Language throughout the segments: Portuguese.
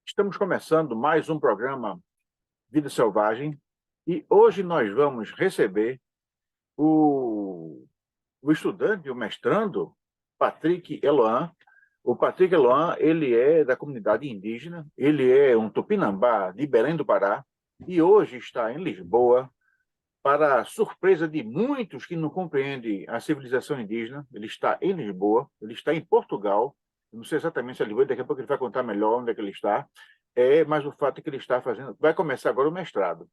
Estamos começando mais um programa Vida Selvagem e hoje nós vamos receber o estudante, o mestrando, Patrick Eloan. O Patrick Eloan, ele é da comunidade indígena, ele é um tupinambá de Belém do Pará e hoje está em Lisboa. Para a surpresa de muitos que não compreendem a civilização indígena, ele está em Lisboa, ele está em Portugal. Eu não sei exatamente se ele vai, daqui a pouco ele vai contar melhor onde é que ele está. Mas o fato é que ele está fazendo, vai começar agora o mestrado.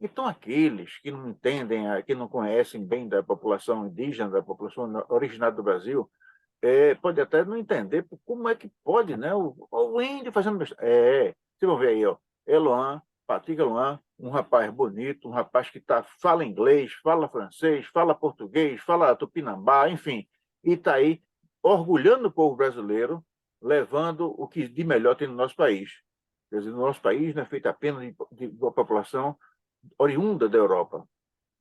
Então, aqueles que não entendem, que não conhecem bem da população indígena, da população originária do Brasil, pode até não entender como é que pode, né? O índio fazendo mestrado. Vocês vão ver aí, ó, Eloan, Patrick Eloan, um rapaz bonito, um rapaz que fala inglês, fala francês, fala português, fala tupinambá, enfim, e está aí orgulhando o povo brasileiro, levando o que de melhor tem no nosso país. Quer dizer, no nosso país não é feito apenas de uma população oriunda da Europa,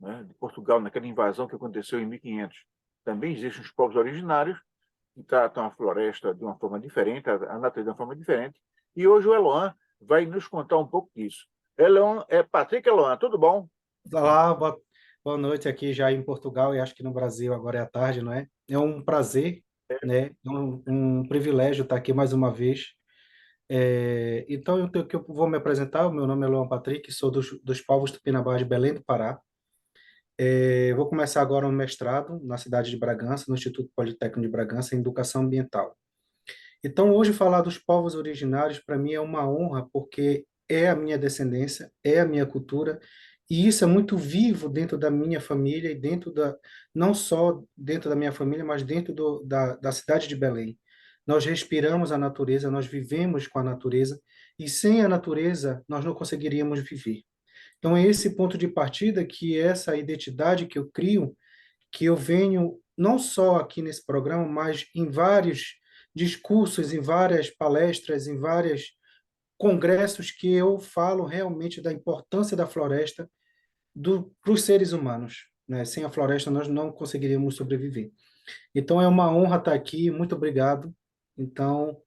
né? De Portugal, naquela invasão que aconteceu em 1500. Também existem os povos originários que tratam a floresta de uma forma diferente, a natureza de uma forma diferente. E hoje o Eloan vai nos contar um pouco disso. Eloan, Patrick Eloan, tudo bom? Olá, boa noite aqui já em Portugal e acho que no Brasil agora é à tarde, não é? É um prazer, né? É um privilégio estar aqui mais uma vez. Então, que eu vou me apresentar. O meu nome é Luan Patrick, sou dos povos Tupinambá de Belém do Pará. Vou começar agora um mestrado na cidade de Bragança, no Instituto Politécnico de Bragança, em Educação Ambiental. Então, hoje falar dos povos originários para mim é uma honra, porque é a minha descendência, é a minha cultura, e isso é muito vivo dentro da minha família e não só dentro da minha família, mas dentro da cidade de Belém. Nós respiramos a natureza, nós vivemos com a natureza, e sem a natureza nós não conseguiríamos viver. Então, é esse ponto de partida que é essa identidade que eu crio, que eu venho não só aqui nesse programa, mas em vários discursos, em várias palestras, em vários congressos que eu falo realmente da importância da floresta para os seres humanos, né? Sem a floresta nós não conseguiríamos sobreviver. Então é uma honra estar aqui, muito obrigado. Então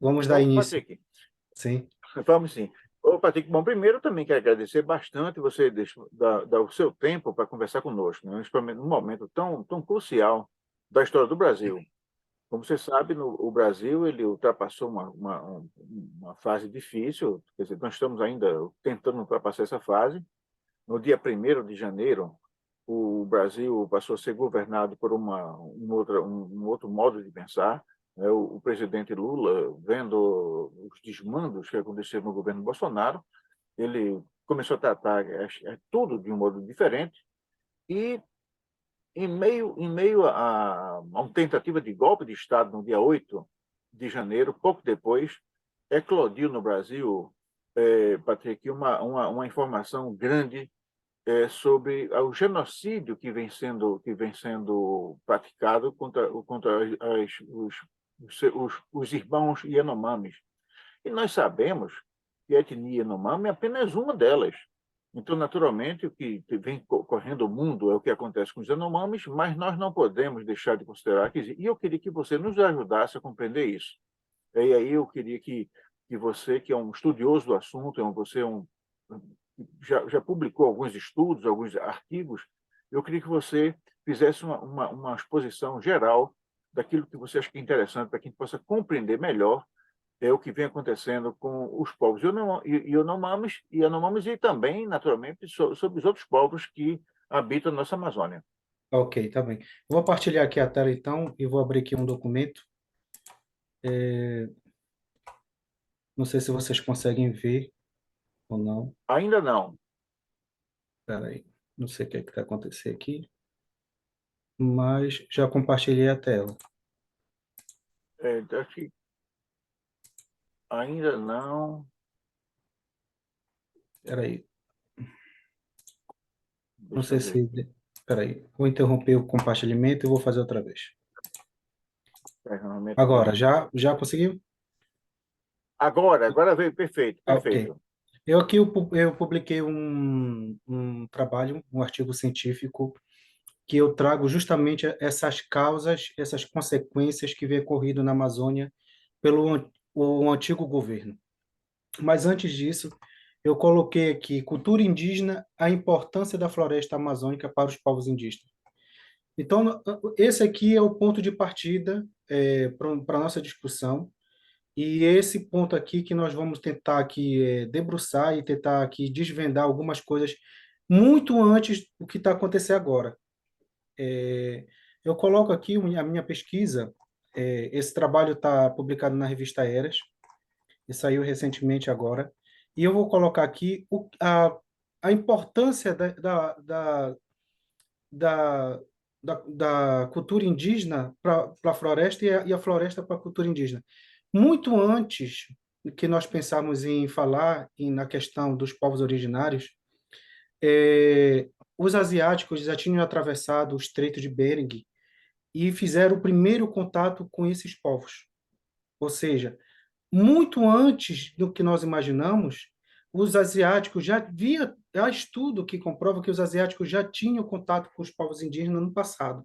vamos dar Ô, início. Patrick, Sim. vamos sim. Ô, Patrick, bom, primeiro também quero agradecer bastante você dar o seu tempo para conversar conosco, né? Principalmente num momento tão crucial da história do Brasil. Como você sabe, o Brasil ele ultrapassou uma fase difícil, quer dizer, nós estamos ainda tentando ultrapassar essa fase. No dia 1º de janeiro, o Brasil passou a ser governado por um outro modo de pensar, né? O presidente Lula, vendo os desmandos que aconteceram no governo Bolsonaro, ele começou a tratar tudo de um modo diferente e em meio a uma tentativa de golpe de Estado no dia 8 de janeiro, pouco depois, eclodiu no Brasil, Patrick, uma informação grande sobre o genocídio que vem sendo praticado contra os irmãos Yanomamis. E nós sabemos que a etnia Yanomami é apenas uma delas. Então, naturalmente, o que vem correndo o mundo é o que acontece com os Yanomamis, mas nós não podemos deixar de considerar que existe. E eu queria que você nos ajudasse a compreender isso. E aí eu queria que você, que é um estudioso do assunto, você já publicou alguns estudos, alguns artigos, eu queria que você fizesse uma exposição geral daquilo que você acha que é interessante para que a gente possa compreender melhor o que vem acontecendo com os povos Yanomamis e também, naturalmente, sobre os outros povos que habitam a nossa Amazônia. Ok, tá bem. Vou partilhar aqui a tela então e vou abrir aqui um documento. Não sei se vocês conseguem ver ou não. Ainda não. Espera aí. Não sei o que é que vai acontecer aqui, mas já compartilhei a tela. Acho que ainda não. Espera aí. Não Deixa sei eu ver se. aqui. Espera aí. Vou interromper o compartilhamento e vou fazer outra vez. Ferramenta Agora, de. já conseguiu? Agora veio perfeito, Ah, ok. perfeito. Eu publiquei um trabalho, um artigo científico, que eu trago justamente essas causas, essas consequências que vem ocorrido na Amazônia pelo o antigo governo. Mas antes disso, eu coloquei aqui cultura indígena, a importância da floresta amazônica para os povos indígenas. Então, esse aqui é o ponto de partida para a nossa discussão. E esse ponto aqui que nós vamos tentar aqui debruçar e tentar aqui desvendar algumas coisas muito antes do que está acontecendo agora. É, eu coloco aqui a minha pesquisa. Esse trabalho está publicado na revista Eras e saiu recentemente agora. E eu vou colocar aqui a importância da, da cultura indígena para a floresta e a floresta para a cultura indígena. Muito antes que nós pensarmos em falar na questão dos povos originários, os asiáticos já tinham atravessado o Estreito de Bering e fizeram o primeiro contato com esses povos. Ou seja, muito antes do que nós imaginamos, os asiáticos há estudo que comprova que os asiáticos já tinham contato com os povos indígenas no passado.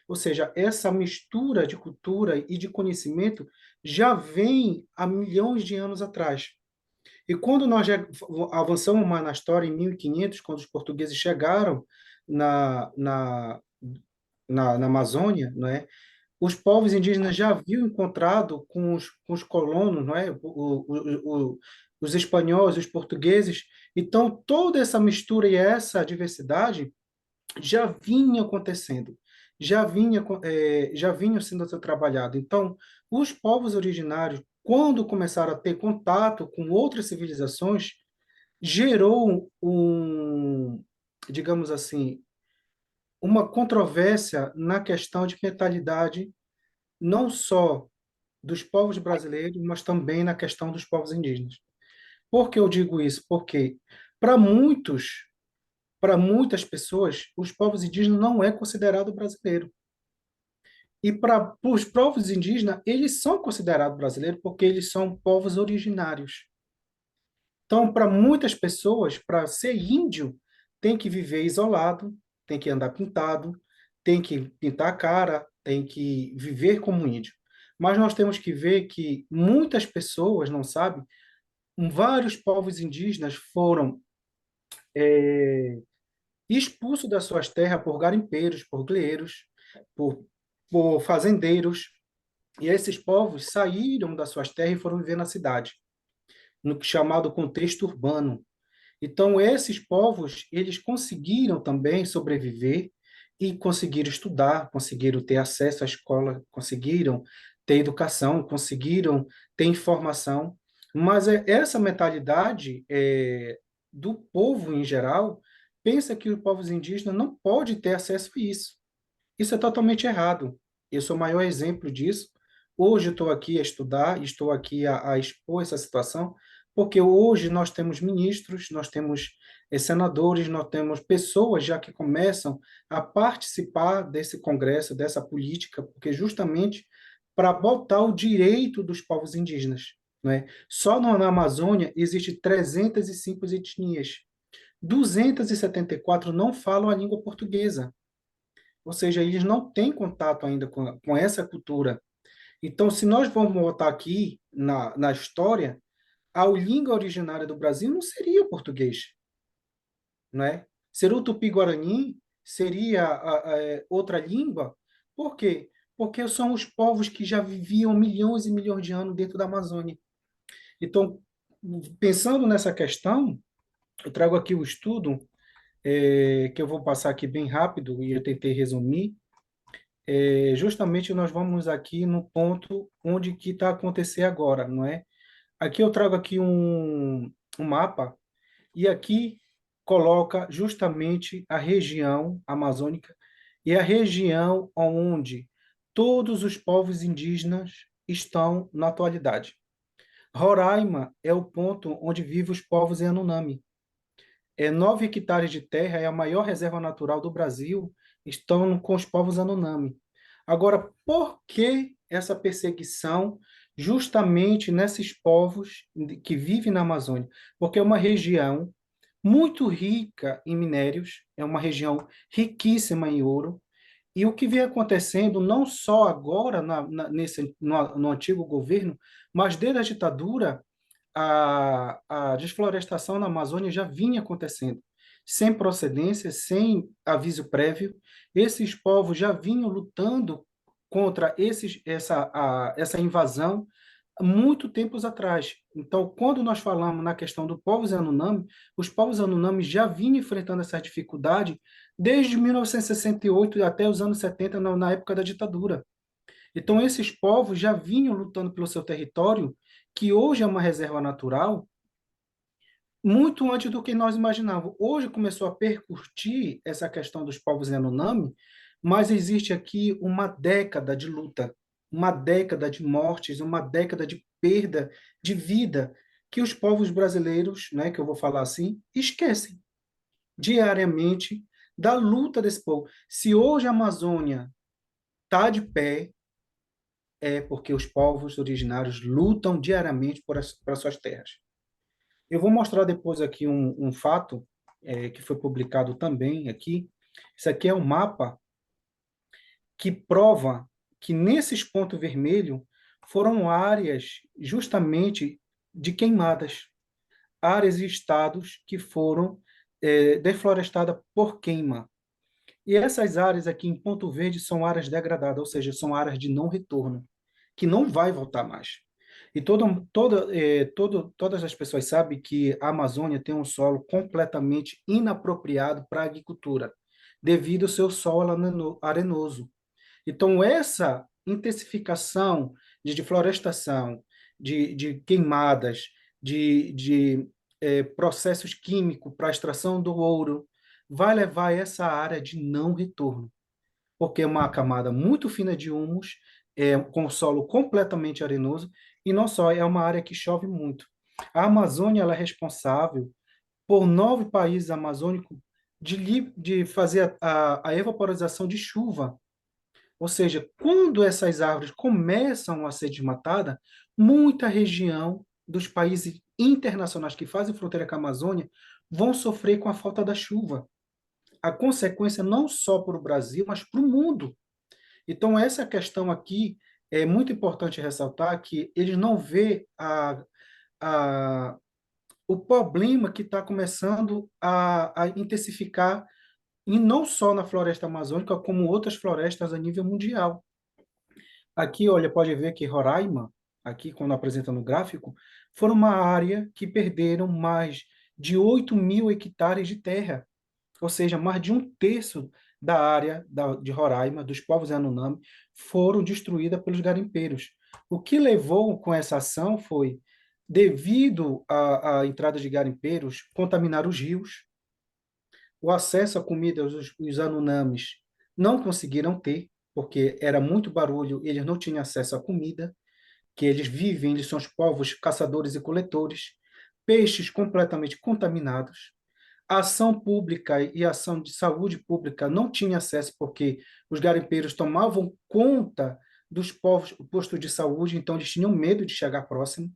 Ou seja, essa mistura de cultura e de conhecimento já vem há milhões de anos atrás. E quando nós já avançamos mais na história, em 1500, quando os portugueses chegaram na, na, na Amazônia, não é? Os povos indígenas já haviam encontrado com os colonos, não é? Os espanhóis, os portugueses. Então, toda essa mistura e essa diversidade já vinha acontecendo, já vinha sendo trabalhado. Então, os povos originários, quando começaram a ter contato com outras civilizações, gerou digamos assim, uma controvérsia na questão de mentalidade, não só dos povos brasileiros, mas também na questão dos povos indígenas. Por que eu digo isso? Porque para muitos, para muitas pessoas, os povos indígenas não é considerado brasileiro. E para os povos indígenas, eles são considerados brasileiros porque eles são povos originários. Então, para muitas pessoas, para ser índio, tem que viver isolado, tem que andar pintado, tem que pintar a cara, tem que viver como índio. Mas nós temos que ver que muitas pessoas não sabem, vários povos indígenas foram expulsos das suas terras por garimpeiros, por grileiros, por, por fazendeiros, e esses povos saíram das suas terras e foram viver na cidade, no chamado contexto urbano. Então, esses povos, eles conseguiram também sobreviver e conseguiram estudar, conseguiram ter acesso à escola, conseguiram ter educação, conseguiram ter informação, mas essa mentalidade do povo em geral pensa que os povos indígenas não pode ter acesso a isso. Isso é totalmente errado. Eu sou o maior exemplo disso. Hoje eu estou aqui a estudar, estou aqui a expor essa situação, porque hoje nós temos ministros, nós temos senadores, nós temos pessoas já que começam a participar desse congresso, dessa política, porque justamente para botar o direito dos povos indígenas, não é? Só na Amazônia existe 305 etnias. 274 não falam a língua portuguesa. Ou seja, eles não têm contato ainda com essa cultura. Então, se nós vamos voltar aqui na história, a língua originária do Brasil não seria o português, não é? Seria o tupi-guarani, seria outra língua. Por quê? Porque são os povos que já viviam milhões e milhões de anos dentro da Amazônia. Então, pensando nessa questão, eu trago aqui o estudo, que eu vou passar aqui bem rápido, e eu tentei resumir. Justamente nós vamos aqui no ponto onde que está acontecendo agora, não é? Aqui eu trago aqui um mapa e aqui coloca justamente a região amazônica e a região onde todos os povos indígenas estão na atualidade. Roraima é o ponto onde vivem os povos Yanomami. 9 hectares de terra, é a maior reserva natural do Brasil, estão com os povos Yanomami. Agora, por que essa perseguição justamente nesses povos que vivem na Amazônia? Porque é uma região muito rica em minérios, é uma região riquíssima em ouro, E o que vem acontecendo, não só agora, no antigo governo, mas desde a ditadura, a desflorestação na Amazônia já vinha acontecendo, sem procedência, sem aviso prévio. Esses povos já vinham lutando contra essa invasão há muito tempos atrás. Então, quando nós falamos na questão do povos Yanomami, os povos Yanomami já vinham enfrentando essa dificuldade desde 1968 até os anos 70, na época da ditadura. Então, esses povos já vinham lutando pelo seu território, que hoje é uma reserva natural, muito antes do que nós imaginávamos. Hoje começou a percutir essa questão dos povos Yanomami, mas existe aqui uma década de luta, uma década de mortes, uma década de perda de vida que os povos brasileiros, né, que eu vou falar assim, esquecem diariamente da luta desse povo. Se hoje a Amazônia está de pé, é porque os povos originários lutam diariamente por suas terras. Eu vou mostrar depois aqui um fato que foi publicado também aqui. Isso aqui é um mapa que prova que nesses pontos vermelhos foram áreas justamente de queimadas, áreas e estados que foram deflorestadas por queima. E essas áreas aqui em ponto verde são áreas degradadas, ou seja, são áreas de não retorno, que não vai voltar mais. E todas as pessoas sabem que a Amazônia tem um solo completamente inapropriado para a agricultura, devido ao seu solo arenoso. Então, essa intensificação de florestação, de queimadas, de processos químicos para a extração do ouro, vai levar essa área de não retorno, porque é uma camada muito fina de humus, com o solo completamente arenoso, e não só, é uma área que chove muito. A Amazônia ela é responsável por 9 países amazônicos de fazer a evaporização de chuva. Ou seja, quando essas árvores começam a ser desmatadas, muita região dos países internacionais que fazem fronteira com a Amazônia vão sofrer com a falta da chuva. A consequência não só para o Brasil, mas para o mundo. Então, essa questão aqui é muito importante ressaltar que eles não vê a, o problema que está começando a intensificar, e não só na floresta amazônica, como outras florestas a nível mundial. Aqui, olha, pode ver que Roraima, aqui quando apresenta no gráfico, foi uma área que perderam mais de 8.000 hectares de terra, ou seja, mais de um terço da área de Roraima, dos povos Yanomami, foram destruídas pelos garimpeiros. O que levou com essa ação foi, devido à entrada de garimpeiros, contaminar os rios, o acesso à comida os Anonamis não conseguiram ter, porque era muito barulho, eles não tinham acesso à comida, que eles vivem, eles são os povos caçadores e coletores, peixes completamente contaminados, a ação pública e a ação de saúde pública não tinha acesso, porque os garimpeiros tomavam conta dos povos, postos de saúde, então eles tinham medo de chegar próximo,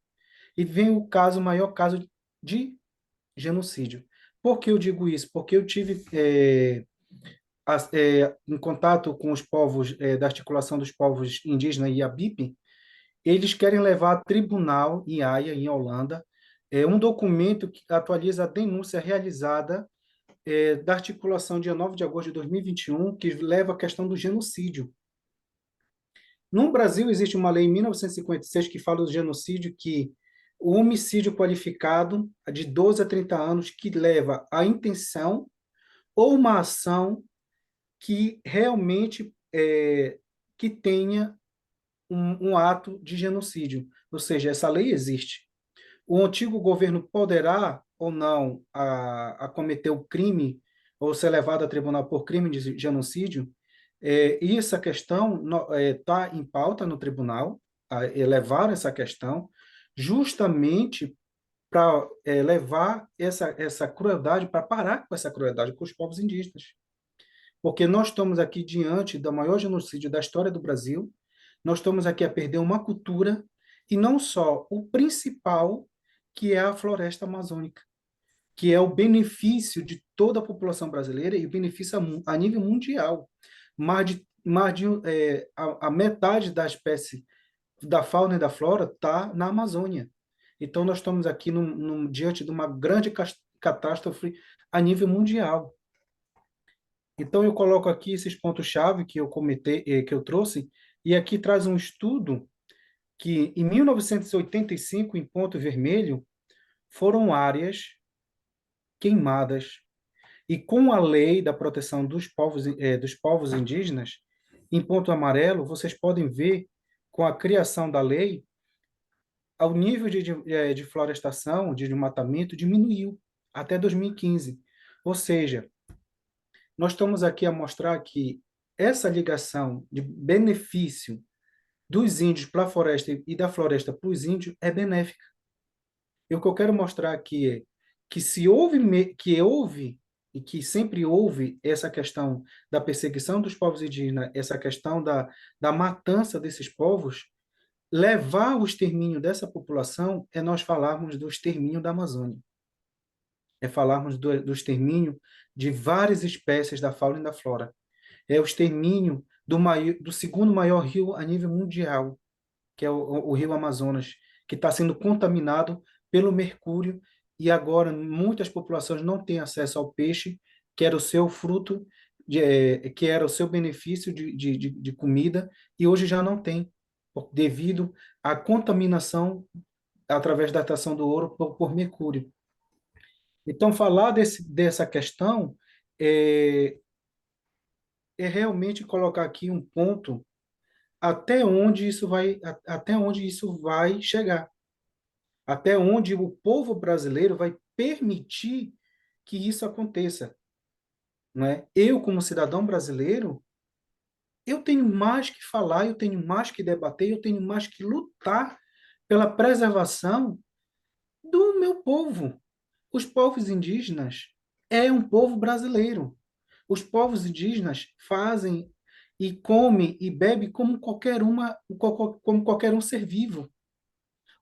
e vem o maior caso de genocídio. Por que eu digo isso? Porque eu tive em contato com os povos da articulação dos povos indígenas e Iabip. Eles querem levar a tribunal em Haia, em Holanda, um documento que atualiza a denúncia realizada da articulação dia 9 de agosto de 2021, que leva a questão do genocídio. No Brasil, existe uma lei em 1956 que fala do genocídio, que o homicídio qualificado de 12 a 30 anos, que leva à intenção ou uma ação que realmente que tenha um ato de genocídio. Ou seja, essa lei existe. O antigo governo poderá ou não a cometer o crime ou ser levado a tribunal por crime de genocídio, e essa questão está em pauta no tribunal, levar essa questão justamente para levar essa crueldade, para parar com essa crueldade com os povos indígenas. Porque nós estamos aqui diante do maior genocídio da história do Brasil, nós estamos aqui a perder uma cultura, e não só o principal, que é a floresta amazônica, que é o benefício de toda a população brasileira e o benefício a nível mundial. Mais de a metade da espécie da fauna e da flora está na Amazônia. Então, nós estamos aqui diante de uma grande catástrofe a nível mundial. Então, eu coloco aqui esses pontos-chave que eu comentei, que eu trouxe, e aqui traz um estudo que, em 1985, em Ponto Vermelho, foram áreas queimadas. E com a lei da proteção dos povos indígenas, em Ponto Amarelo, vocês podem ver, com a criação da lei, o nível de florestação, de desmatamento, diminuiu até 2015. Ou seja, nós estamos aqui a mostrar que essa ligação de benefício dos índios para a floresta e da floresta para os índios é benéfica. E o que eu quero mostrar aqui é que se houve e que sempre houve essa questão da perseguição dos povos indígenas, essa questão da matança desses povos, levar o extermínio dessa população é nós falarmos do extermínio da Amazônia, é falarmos do extermínio de várias espécies da fauna e da flora, é o extermínio do segundo maior rio a nível mundial, que é o rio Amazonas, que está sendo contaminado pelo mercúrio e agora muitas populações não têm acesso ao peixe, que era o seu fruto, que era o seu benefício de comida, e hoje já não tem, devido à contaminação através da extração do ouro por mercúrio. Então, falar dessa questão é, é realmente colocar aqui um ponto até onde isso vai chegar, até onde o povo brasileiro vai permitir que isso aconteça, não é? Eu, como cidadão brasileiro, eu tenho mais que falar, eu tenho mais que debater, eu tenho mais que lutar pela preservação do meu povo. Os povos indígenas é um povo brasileiro. Os povos indígenas fazem e comem e bebem como qualquer um ser vivo.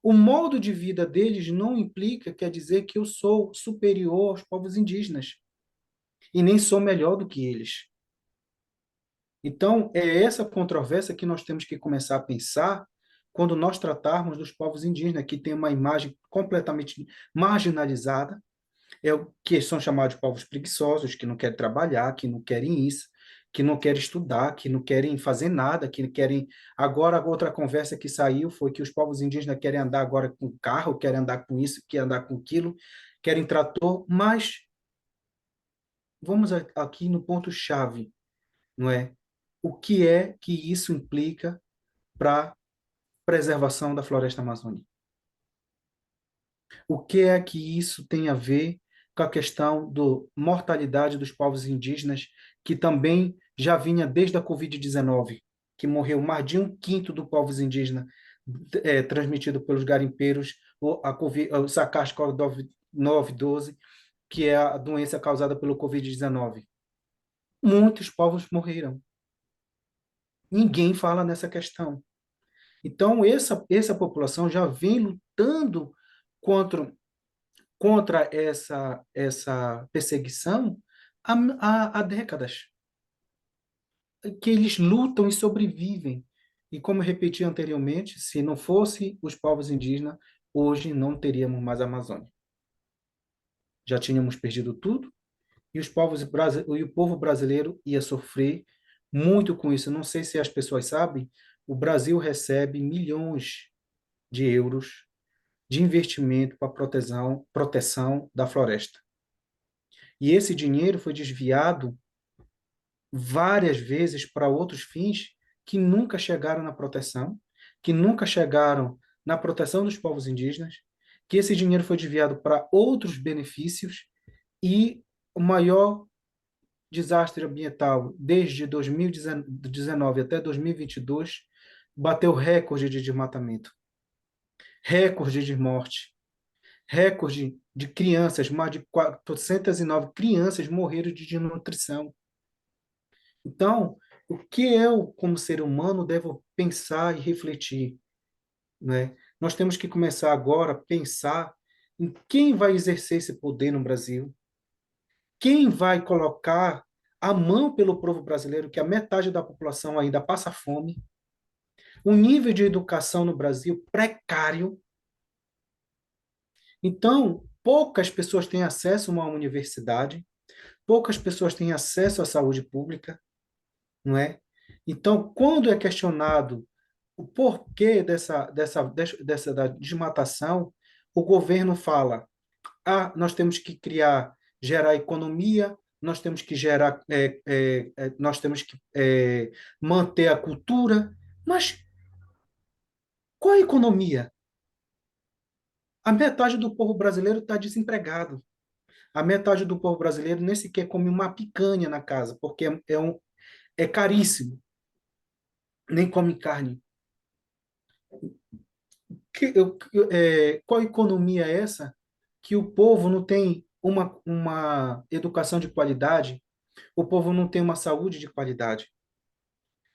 O modo de vida deles não implica, quer dizer que eu sou superior aos povos indígenas e nem sou melhor do que eles. Então, é essa controvérsia que nós temos que começar a pensar quando nós tratarmos dos povos indígenas, que tem uma imagem completamente marginalizada, que são chamados de povos preguiçosos, que não querem trabalhar, que não querem isso, que não querem estudar, que não querem fazer nada, que querem... Agora, a outra conversa que saiu foi que os povos indígenas querem andar agora com carro, querem andar com isso, querem andar com aquilo, querem trator, mas vamos aqui no ponto-chave, não é? O que é que isso implica para a preservação da floresta amazônica? O que é que isso tem a ver com a questão da mortalidade dos povos indígenas, que também já vinha desde a Covid-19, que morreu mais de um quinto do povos indígenas transmitido pelos garimpeiros, o SARS-CoV-912, que é a doença causada pelo Covid-19. Muitos povos morreram. Ninguém fala nessa questão. Então, essa população já vem lutando contra essa perseguição há décadas, que eles lutam e sobrevivem. E como eu repeti anteriormente, se não fosse os povos indígenas, hoje não teríamos mais Amazônia. Já tínhamos perdido tudo e o povo brasileiro ia sofrer muito com isso. Não sei se as pessoas sabem, o Brasil recebe milhões de euros de investimento para proteção da floresta. E esse dinheiro foi desviado várias vezes para outros fins que nunca chegaram na proteção, que nunca chegaram na proteção dos povos indígenas, que esse dinheiro foi desviado para outros benefícios e o maior desastre ambiental desde 2019 até 2022 bateu recorde de desmatamento, recorde de morte, recorde de crianças, mais de 409 crianças morreram de desnutrição. Então, o que eu, como ser humano, devo pensar e refletir, né? Nós temos que começar agora a pensar em quem vai exercer esse poder no Brasil, quem vai colocar a mão pelo povo brasileiro, que a metade da população ainda passa fome, o nível de educação no Brasil precário. Então, poucas pessoas têm acesso a uma universidade, poucas pessoas têm acesso à saúde pública, não é? Então, quando é questionado o porquê dessa da desmatação, o governo fala: nós temos que gerar economia, nós temos que nós temos que manter a cultura, mas qual a economia? A metade do povo brasileiro está desempregado. A metade do povo brasileiro nem sequer come uma picanha na casa, porque é caríssimo, nem come carne. Qual economia é essa que o povo não tem uma educação de qualidade, o povo não tem uma saúde de qualidade?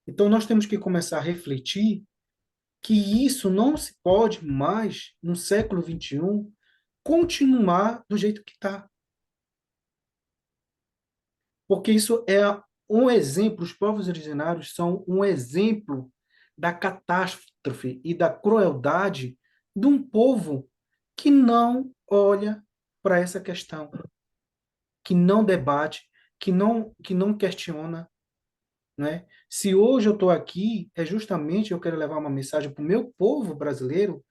Então, nós temos que começar a refletir que isso não se pode mais, no século XXI, continuar do jeito que está. Porque isso é um exemplo, os povos originários são um exemplo da catástrofe e da crueldade de um povo que não olha para essa questão, que não debate, que não questiona, né? Se hoje eu estou aqui, é justamente eu quero levar uma mensagem para o meu povo brasileiro.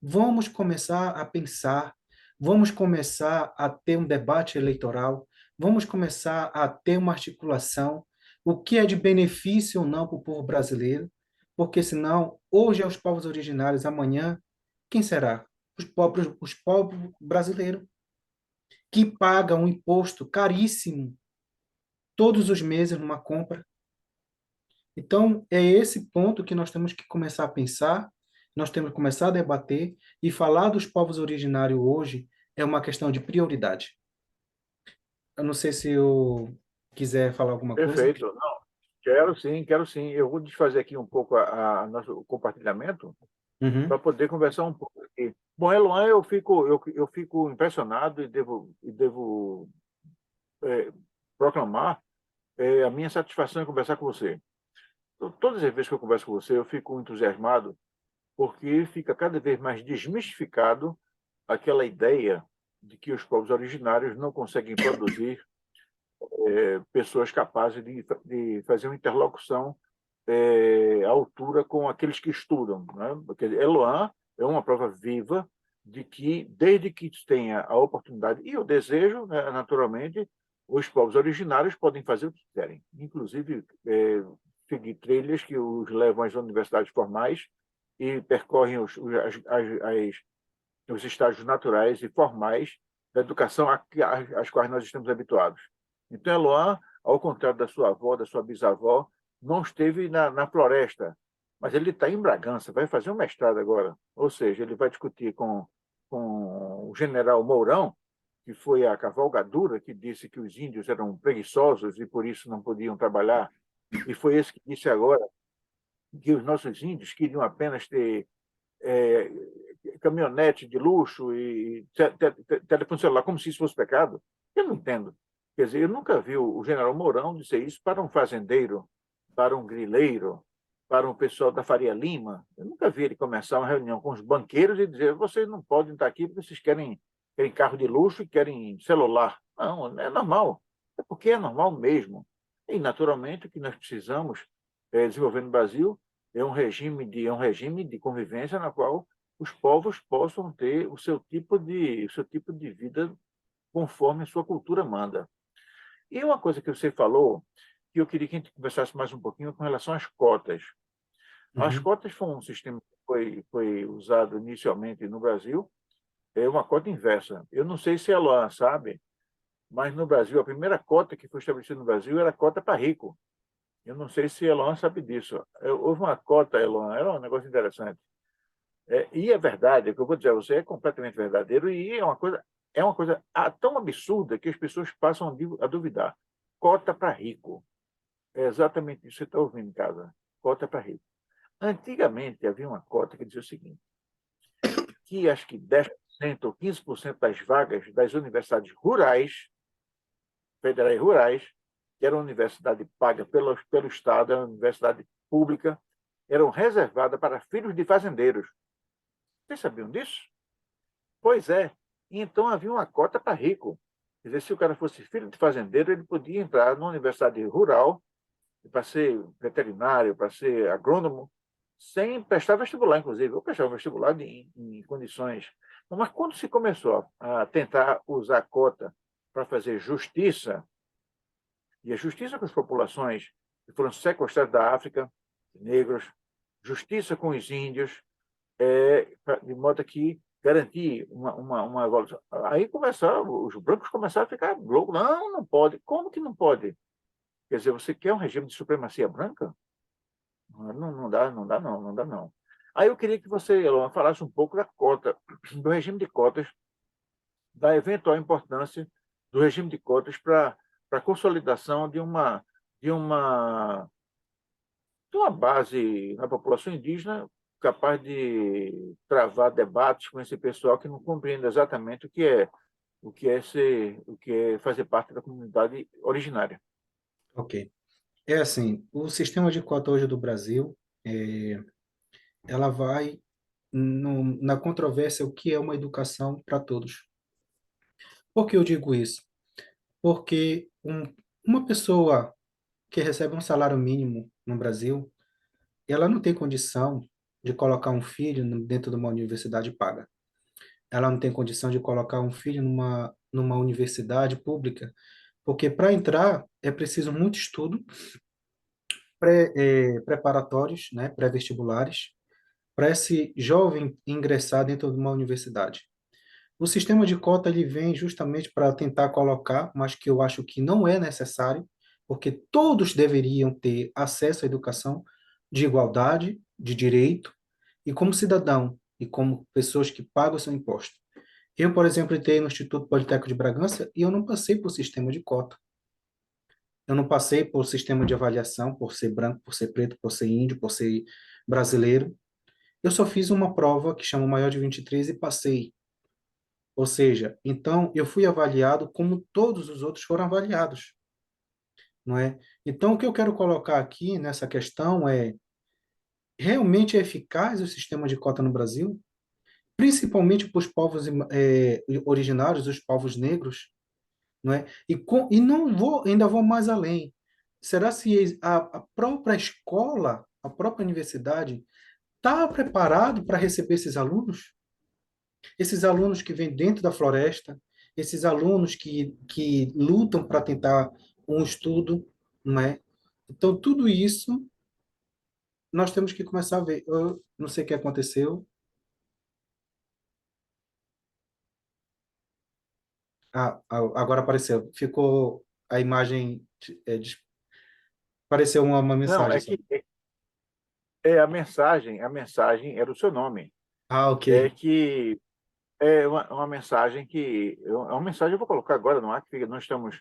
Vamos começar a pensar, vamos começar a ter um debate eleitoral, vamos começar a ter uma articulação, o que é de benefício ou não para o povo brasileiro, porque senão, hoje é os povos originários, amanhã, quem será? Os povos brasileiros, que pagam um imposto caríssimo todos os meses numa compra. Então, é esse ponto que nós temos que começar a pensar, nós temos que começar a debater e falar dos povos originários hoje é uma questão de prioridade. Eu não sei se eu quiser falar alguma coisa. Perfeito. Não, quero sim, quero sim. Eu vou desfazer aqui um pouco a nosso compartilhamento para Uhum, poder conversar um pouco aqui. Bom, Eloan, eu fico impressionado e devo é, proclamar a minha satisfação em conversar com você. Todas as vezes que eu converso com você, eu fico entusiasmado porque fica cada vez mais desmistificado aquela ideia de que os povos originários não conseguem produzir pessoas capazes de fazer uma interlocução à altura com aqueles que estudam. Né? Porque Eloan é uma prova viva de que, desde que tenha a oportunidade e o desejo, né, naturalmente, os povos originários podem fazer o que quiserem, inclusive seguir trilhas que os levam às universidades formais e percorrem os estágios naturais e formais da educação às quais nós estamos habituados. Então, Eloan, ao contrário da sua avó, da sua bisavó, não esteve na floresta, mas ele está em Bragança, vai fazer um mestrado agora. Ou seja, ele vai discutir com o general Mourão, que foi a cavalgadura que disse que os índios eram preguiçosos e por isso não podiam trabalhar. E foi esse que disse agora que os nossos índios queriam apenas ter é, caminhonete de luxo e telefone celular, como se isso fosse pecado. Eu não entendo. Quer dizer, eu nunca vi o general Mourão dizer isso para um fazendeiro, para um grileiro, para um pessoal da Faria Lima. Eu nunca vi ele começar uma reunião com os banqueiros e dizer: vocês não podem estar aqui porque vocês querem carro de luxo e querem celular. Não, é normal. É porque é normal mesmo. E, naturalmente, o que nós precisamos desenvolver no Brasil é um regime de convivência na qual os povos possam ter o seu tipo de vida conforme a sua cultura manda. E uma coisa que você falou, que eu queria que a gente conversasse mais um pouquinho com relação às cotas. As uhum. cotas foi um sistema que foi usado inicialmente no Brasil, é uma cota inversa. Eu não sei se ela sabe, mas no Brasil, a primeira cota que foi estabelecida no Brasil era a cota para rico. Eu não sei se Elon sabe disso. Houve uma cota, Elon, era um negócio interessante. E é verdade, o que eu vou dizer a você é completamente verdadeiro e é uma coisa tão absurda que as pessoas passam a duvidar. Cota para rico. É exatamente isso que você está ouvindo em casa. Cota para rico. Antigamente havia uma cota que dizia o seguinte, que acho que 10% ou 15% das vagas das universidades rurais, federais rurais, que era uma universidade paga pelo Estado, era uma universidade pública, eram reservadas para filhos de fazendeiros. Vocês sabiam disso? Pois é. Então havia uma cota para rico. Quer dizer, se o cara fosse filho de fazendeiro, ele podia entrar numa universidade rural para ser veterinário, para ser agrônomo, sem prestar vestibular, inclusive. Eu prestava vestibular em condições. Mas quando se começou a tentar usar a cota para fazer justiça, e a justiça com as populações que foram sequestradas da África, negros, justiça com os índios, de modo que garantir uma evolução. Aí começaram, os brancos começaram a ficar loucos. Não, não pode. Como que não pode? Quer dizer, você quer um regime de supremacia branca? Não, não dá, não dá, não, não dá, não. Aí eu queria que você, Elon, falasse um pouco da cota, do regime de cotas, da eventual importância do regime de cotas para a consolidação de uma, de uma base na população indígena capaz de travar debates com esse pessoal que não compreende exatamente o que é fazer parte da comunidade originária. Ok. É assim, o sistema de cota hoje do Brasil, é, ela vai na controvérsia o que é uma educação para todos. Por que eu digo isso? Porque uma pessoa que recebe um salário mínimo no Brasil, ela não tem condição de colocar um filho dentro de uma universidade paga. Ela não tem condição de colocar um filho numa universidade pública, porque para entrar é preciso muito estudo, preparatórios, né, pré-vestibulares, para esse jovem ingressar dentro de uma universidade. O sistema de cota ele vem justamente para tentar colocar, mas que eu acho que não é necessário, porque todos deveriam ter acesso à educação de igualdade, de direito, e como cidadão, e como pessoas que pagam o seu imposto. Eu, por exemplo, entrei no Instituto Politécnico de Bragança e eu não passei por sistema de cota. Eu não passei por sistema de avaliação, por ser branco, por ser preto, por ser índio, por ser brasileiro. Eu só fiz uma prova que chama Maior de 23 e passei. Ou seja, então eu fui avaliado como todos os outros foram avaliados, não é? Então o que eu quero colocar aqui nessa questão é realmente é eficaz o sistema de cota no Brasil, principalmente para os povos originários, os povos negros, não é? E não vou, ainda vou mais além. Será se a própria escola, a própria universidade está preparado para receber esses alunos? Esses alunos que vêm dentro da floresta, esses alunos que lutam para tentar um estudo, não é? Então, tudo isso nós temos que começar a ver. Eu não sei o que aconteceu. Agora apareceu. Ficou a imagem, apareceu uma Não, mensagem é só. que a mensagem era o seu nome. Ah, ok. É que uma mensagem que. É uma mensagem, eu vou colocar agora no ar, que nós estamos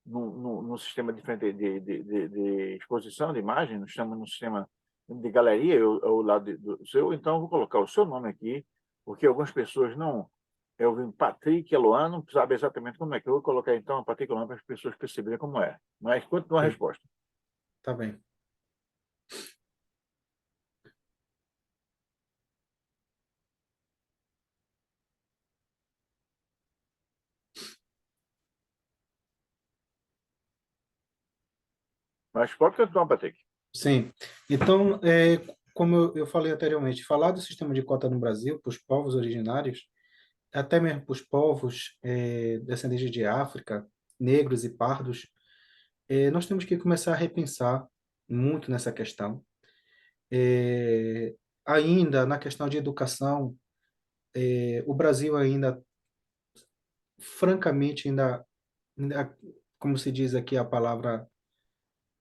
no sistema diferente de exposição de imagem, nós estamos no sistema de galeria, ao lado do seu, então eu vou colocar o seu nome aqui, porque algumas pessoas não. Eu vi Patrick Eloan, não sabe exatamente como é que eu vou colocar então Patrick Eloan para as pessoas perceberem como é. Mas continua a Ok, resposta. tá bem. Mas pode continuar, Patrick. Sim. Então, como eu falei anteriormente, falar do sistema de cota no Brasil para os povos originários, até mesmo para os povos descendentes de África, negros e pardos, nós temos que começar a repensar muito nessa questão. É, ainda na questão de educação, o Brasil ainda, francamente, como se diz aqui a palavra,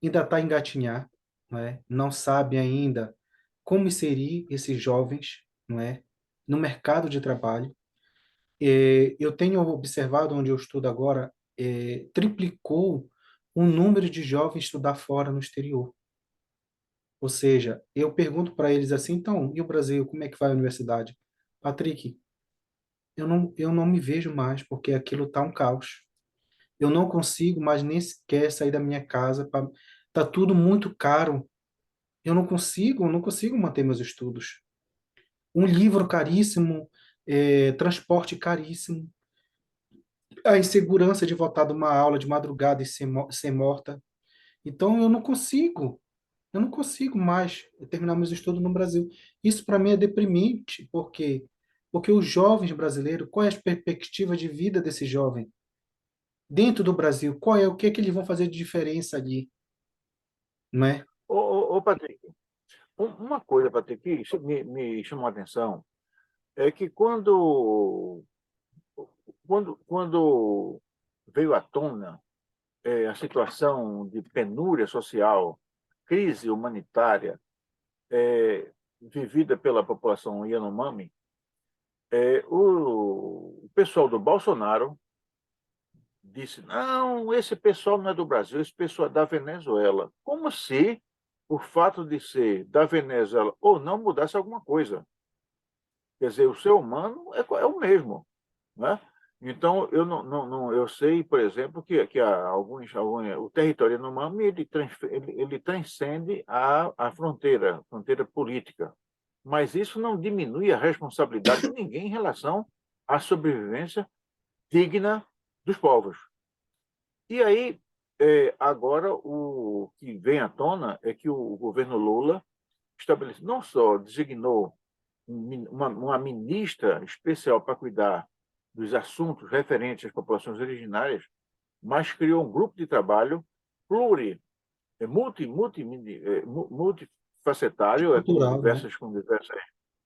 ainda está a engatinhar, não é? Não sabe ainda como inserir esses jovens, não é, no mercado de trabalho. Eu tenho observado onde eu estudo agora, triplicou o número de jovens estudar fora no exterior. Ou seja, eu pergunto para eles assim, então, e o Brasil, como é que vai a universidade? Patrick, eu não me vejo mais porque aquilo está um caos. Eu não consigo mais nem sequer sair da minha casa. Tá tudo muito caro. Eu não consigo manter meus estudos. Um livro caríssimo, transporte caríssimo, a insegurança de voltar de uma aula de madrugada e ser morta. Então, eu não consigo mais terminar meus estudos no Brasil. Isso para mim é deprimente, porque os jovens brasileiros, qual é a perspectiva de vida desse jovem dentro do Brasil? Qual é o que é que eles vão fazer de diferença ali, não é? Patrick, uma coisa, Patrick, que isso me chamou a atenção, é que quando veio à tona a situação de penúria social, crise humanitária vivida pela população Yanomami, o pessoal do Bolsonaro disse: não, esse pessoal não é do Brasil, esse pessoal é da Venezuela. Como se o fato de ser da Venezuela ou não mudasse alguma coisa. Quer dizer, o ser humano é o mesmo, né? Então, eu eu sei, por exemplo, que há o território Yanomami ele transcende a fronteira política. Mas isso não diminui a responsabilidade de ninguém em relação à sobrevivência digna dos povos. E aí, agora, o que vem à tona é que o governo Lula estabeleceu, não só designou uma ministra especial para cuidar dos assuntos referentes às populações originárias, mas criou um grupo de trabalho pluri, multifacetário, Cultural, né? com diversas.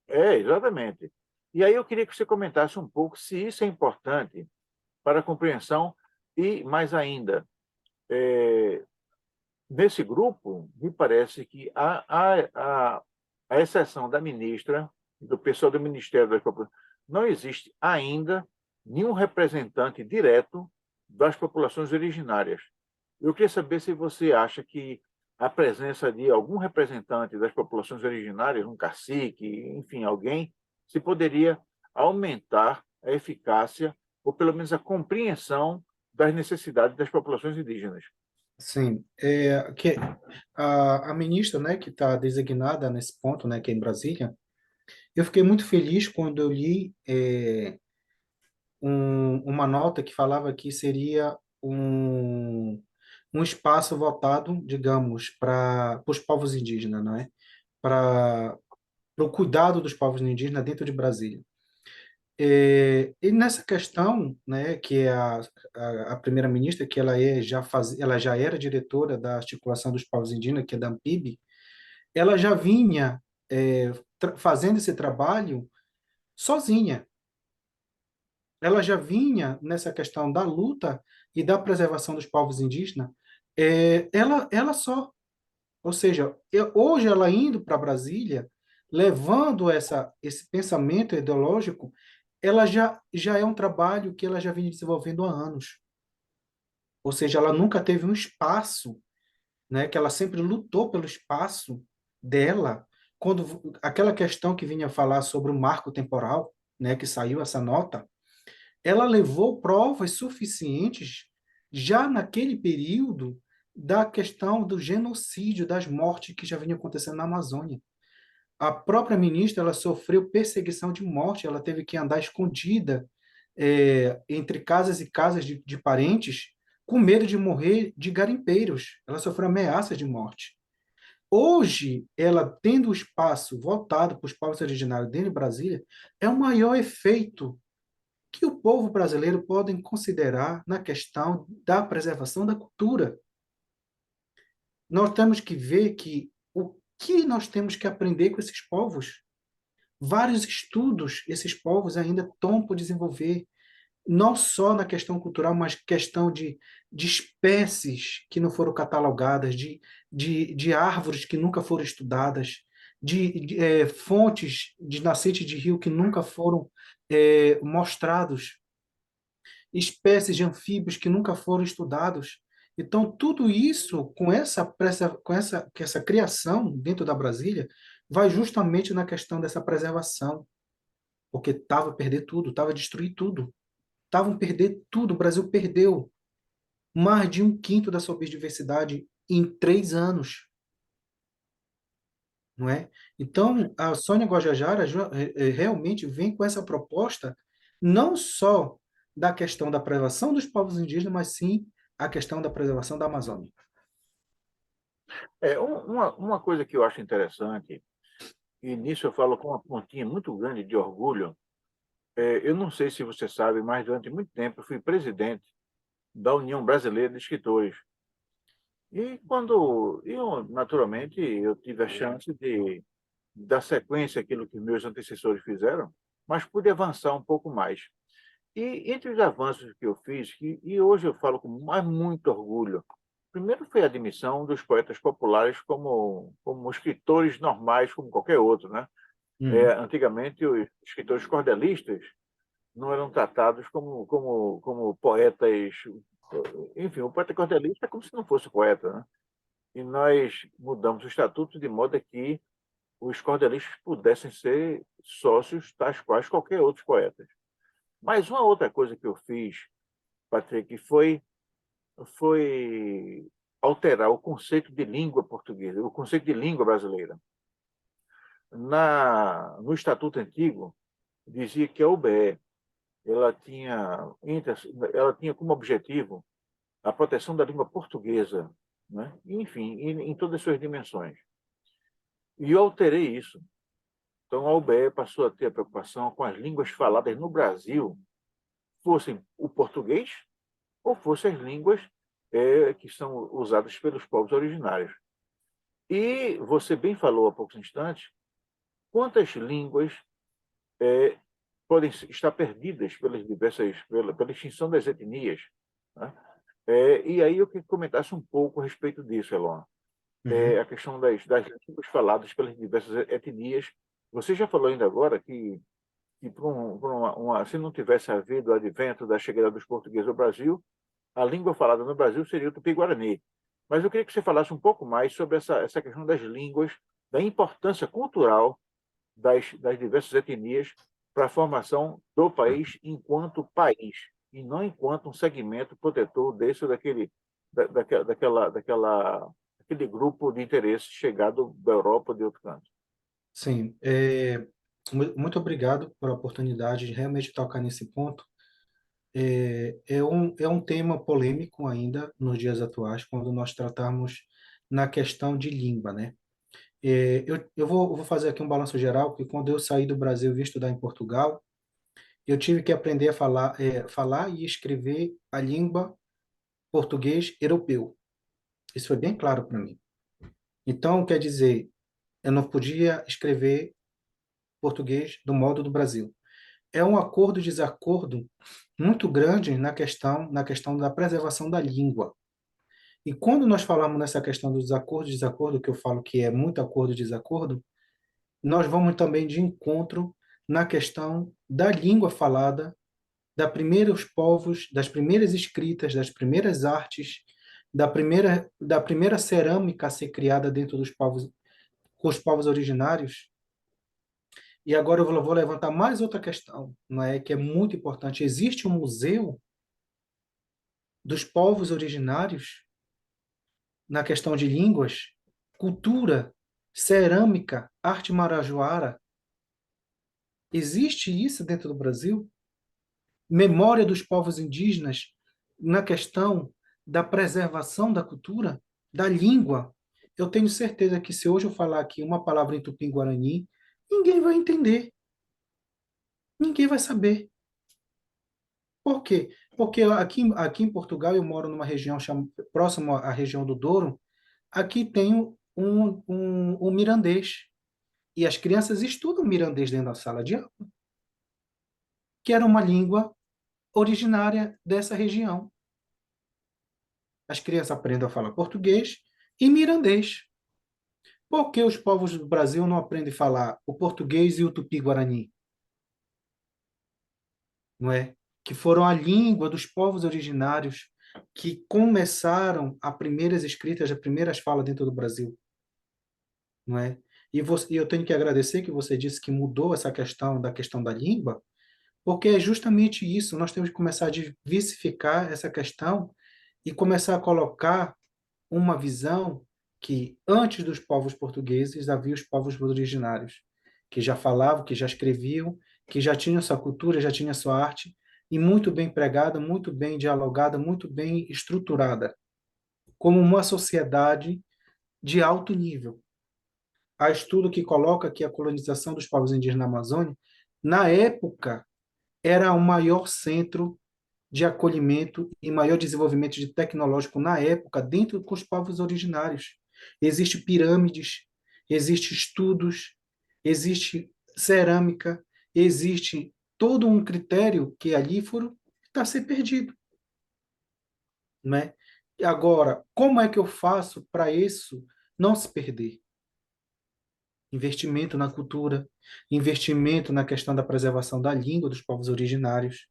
Exatamente. E aí eu queria que você comentasse um pouco se isso é importante para a compreensão e, mais ainda, nesse grupo, me parece que a exceção da ministra, do pessoal do Ministério das Populações, não existe ainda nenhum representante direto das populações originárias. Eu queria saber se você acha que a presença de algum representante das populações originárias, um cacique, enfim, alguém, se poderia aumentar a eficácia ou pelo menos a compreensão das necessidades das populações indígenas. Sim, a ministra, né, que está designada nesse ponto, né, que é em Brasília, eu fiquei muito feliz quando eu li uma nota que falava que seria um espaço voltado, digamos, para os povos indígenas, não é? Para o cuidado dos povos indígenas dentro de Brasília. E nessa questão, né, que é a primeira-ministra, que ela já era diretora da Articulação dos Povos Indígenas, que é da ANPIB, ela já vinha fazendo esse trabalho sozinha. Ela já vinha nessa questão da luta e da preservação dos povos indígenas, ela só. Ou seja, hoje ela indo para Brasília, levando esse pensamento ideológico, ela já é um trabalho que ela já vinha desenvolvendo há anos. Ou seja, ela nunca teve um espaço, né, que ela sempre lutou pelo espaço dela. Quando aquela questão que vinha falar sobre o marco temporal, né, que saiu essa nota, ela levou provas suficientes já naquele período da questão do genocídio, das mortes que já vinha acontecendo na Amazônia. A própria ministra ela sofreu perseguição de morte, ela teve que andar escondida entre casas e casas de parentes, com medo de morrer de garimpeiros. Ela sofreu ameaças de morte. Hoje, ela tendo o espaço voltado para os povos originários dentro de Brasília, é o maior efeito que o povo brasileiro pode considerar na questão da preservação da cultura. Nós temos que ver que o que nós temos que aprender com esses povos. Vários estudos esses povos ainda estão por desenvolver, não só na questão cultural, mas questão de espécies que não foram catalogadas, de árvores que nunca foram estudadas, fontes de nascente de rio que nunca foram mostrados, espécies de anfíbios que nunca foram estudados. Então, tudo isso, com essa criação dentro da Brasília, vai justamente na questão dessa preservação, porque estava a perder tudo, estava a destruir tudo, estavam a perder tudo, o Brasil perdeu. mais de um quinto da sua biodiversidade em 3 anos, não é? Então, a Sônia Guajajara realmente vem com essa proposta, não só da questão da preservação dos povos indígenas, mas sim a questão da preservação da Amazônia. Uma coisa que eu acho interessante, e nisso eu falo com uma pontinha muito grande de orgulho, eu não sei se você sabe, mas durante muito tempo eu fui presidente da União Brasileira de Escritores. E naturalmente, eu tive a chance de dar sequência àquilo que meus antecessores fizeram, mas pude avançar um pouco mais. E entre os avanços que eu fiz, e hoje eu falo com muito orgulho, primeiro foi a admissão dos poetas populares como escritores normais, como qualquer outro, né? Uhum. Antigamente, os escritores cordelistas não eram tratados como poetas. Enfim, o poeta cordelista é como se não fosse poeta, né? E nós mudamos o estatuto de modo que os cordelistas pudessem ser sócios tais quais qualquer outro poeta. Mas uma outra coisa que eu fiz, Patrick, foi alterar o conceito de língua portuguesa, o conceito de língua brasileira. No Estatuto Antigo, dizia que a UBE ela tinha como objetivo a proteção da língua portuguesa, né? Enfim, em todas as suas dimensões. E eu alterei isso. Então, a UBE passou a ter a preocupação com as línguas faladas no Brasil, fossem o português ou fossem as línguas que são usadas pelos povos originários. E você bem falou há poucos instantes quantas línguas podem estar perdidas pela extinção das etnias, né? E aí eu queria que comentasse um pouco a respeito disso, Elon. Uhum. A questão das línguas faladas pelas diversas etnias. Você já falou ainda agora que se não tivesse havido o advento da chegada dos portugueses ao Brasil, a língua falada no Brasil seria o tupi-guarani. Mas eu queria que você falasse um pouco mais sobre essa questão das línguas, da importância cultural das diversas etnias para a formação do país enquanto país, e não enquanto um segmento protetor desse ou daquele grupo de interesse chegado da Europa ou de outro canto. Sim, muito obrigado pela oportunidade de realmente tocar nesse ponto. É um tema polêmico ainda nos dias atuais, quando nós tratamos na questão de língua, né? Eu vou fazer aqui um balanço geral, que quando eu saí do Brasil e vim estudar em Portugal, eu tive que aprender a falar e escrever a língua português europeu. Isso foi bem claro para mim. Então, quer dizer, eu não podia escrever português do modo do Brasil. É um acordo-desacordo muito grande na questão da preservação da língua. E quando nós falamos nessa questão dos acordos-desacordo, que eu falo que é muito acordo-desacordo, nós vamos também de encontro na questão da língua falada, da primeiros povos, das primeiras escritas, das primeiras artes, da primeira cerâmica a ser criada dentro dos povos, com os povos originários. E agora eu vou levantar mais outra questão, não é, que é muito importante. Existe um museu dos povos originários na questão de línguas, cultura, cerâmica, arte marajoara. Existe isso dentro do Brasil? Memória dos povos indígenas na questão da preservação da cultura, da língua. Eu tenho certeza que se hoje eu falar aqui uma palavra em Tupi-Guarani, ninguém vai entender, ninguém vai saber. Por quê? Porque aqui em Portugal eu moro numa região próxima à região do Douro. Aqui tem um mirandês. E as crianças estudam mirandês dentro da sala de aula, que era uma língua originária dessa região. As crianças aprendem a falar português e mirandês. Por que os povos do Brasil não aprendem a falar o português e o tupi-guarani? Não é? Que foram a língua dos povos originários que começaram as primeiras escritas, as primeiras falas dentro do Brasil, não é? E eu tenho que agradecer que você disse que mudou essa questão da língua, porque é justamente isso, nós temos que começar a diversificar essa questão e começar a colocar uma visão que antes dos povos portugueses havia os povos originários, que já falavam, que já escreviam, que já tinham sua cultura, já tinham sua arte, e muito bem pregada, muito bem dialogada, muito bem estruturada, como uma sociedade de alto nível. Há estudo que coloca que a colonização dos povos indígenas na Amazônia, na época, era o maior centro de acolhimento e maior desenvolvimento de tecnológico na época dentro com os povos originários. Existem pirâmides, existem estudos, existe cerâmica, existe todo um critério que ali foram está a ser perdido, né? E agora, como é que eu faço para isso não se perder? Investimento na cultura, investimento na questão da preservação da língua dos povos originários,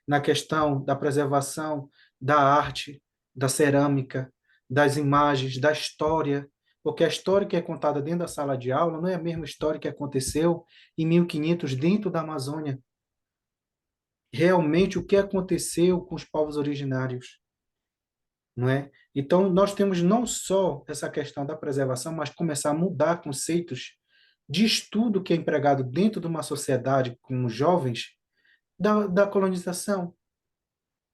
na questão da preservação da arte, da cerâmica, das imagens, da história, porque a história que é contada dentro da sala de aula não é a mesma história que aconteceu em 1500 dentro da Amazônia. Realmente o que aconteceu com os povos originários, não é? Então nós temos não só essa questão da preservação, mas começar a mudar conceitos de estudo que é empregado dentro de uma sociedade com os jovens da colonização.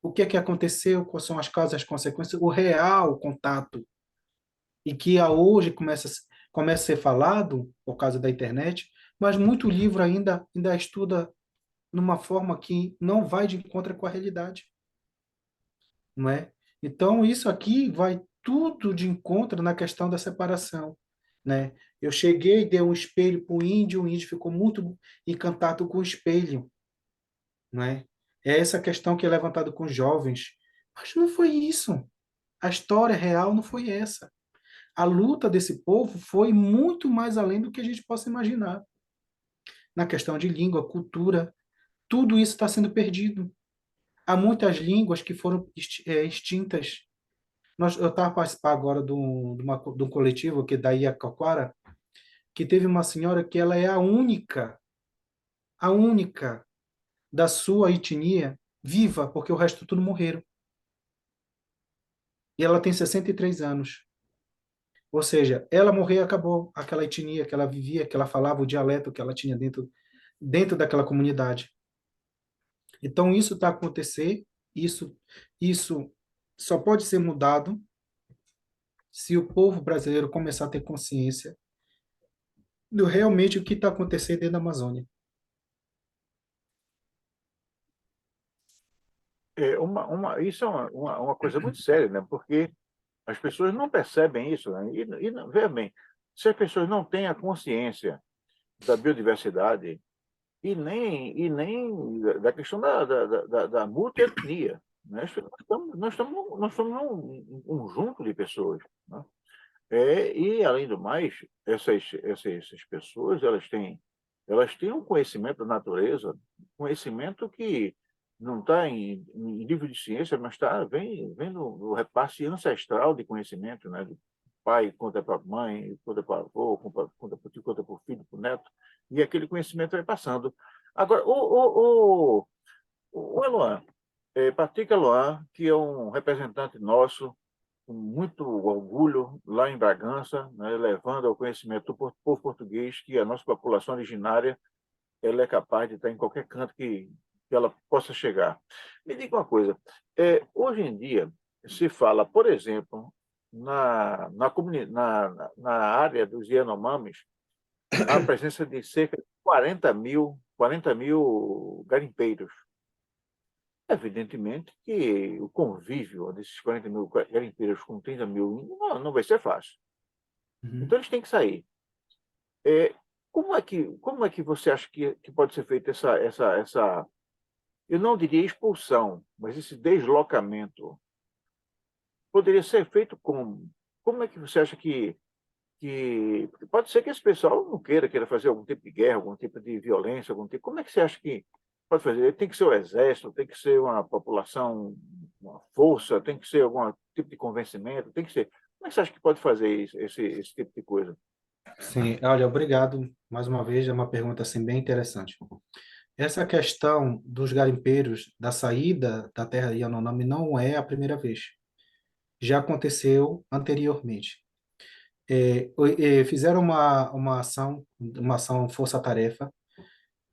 O que é que aconteceu, quais são as causas, as consequências, o real contato, e que hoje começa a ser falado por causa da internet, mas muito livro ainda estuda numa forma que não vai de encontro com a realidade, não é? Então, isso aqui vai tudo de encontro na questão da separação, né? Eu cheguei, dei um espelho para o índio ficou muito encantado com o espelho, não é? É essa questão que é levantada com os jovens. Mas não foi isso. A história real não foi essa. A luta desse povo foi muito mais além do que a gente possa imaginar. Na questão de língua, cultura, tudo isso está sendo perdido. Há muitas línguas que foram extintas. Eu estava participando agora de um coletivo que é da Iacaquara, que teve uma senhora que ela é a única da sua etnia viva, porque o resto tudo morreram. E ela tem 63 anos. Ou seja, ela morreu e acabou aquela etnia que ela vivia, que ela falava, o dialeto que ela tinha dentro daquela comunidade. Então, isso está a acontecer, isso só pode ser mudado se o povo brasileiro começar a ter consciência do realmente o que está acontecendo dentro da Amazônia. Isso é uma coisa muito séria, né? Porque as pessoas não percebem isso, né? Veja bem, se as pessoas não têm a consciência da biodiversidade e nem da questão da multietnia, né? Nós estamos um conjunto de pessoas, né? E, além do mais, essas pessoas elas têm um conhecimento da natureza, conhecimento que não está em livro de ciência, mas vem no repasse ancestral de conhecimento, né? Do pai conta para a mãe, conta para o avô, conta para o tio, conta para o filho, para o neto, e aquele conhecimento vai passando. Agora, o Eloan, Patrick Eloan, que é um representante nosso, com muito orgulho lá em Bragança, né, levando ao conhecimento do povo português que a nossa população originária ela é capaz de estar em qualquer canto que ela possa chegar. Me diga uma coisa, hoje em dia se fala, por exemplo, na área dos Yanomamis, a presença de cerca de 40 mil garimpeiros. Evidentemente que o convívio desses 40 mil garimpeiros com 30 mil índios não vai ser fácil. Uhum. Então, eles têm que sair. É, como é que você acha que pode ser feita eu não diria expulsão, mas esse deslocamento? Poderia ser feito como? Como é que você acha que pode ser que esse pessoal não queira fazer algum tipo de guerra, algum tipo de violência, algum tipo. Como é que você acha que pode fazer? Tem que ser o exército, tem que ser uma população, uma força, tem que ser algum tipo de convencimento, tem que ser. Como é que você acha que pode fazer esse tipo de coisa? Sim, olha, obrigado mais uma vez, é uma pergunta assim bem interessante. Essa questão dos garimpeiros, da saída da terra Yanomami não é a primeira vez. já aconteceu anteriormente. Fizeram uma ação força-tarefa,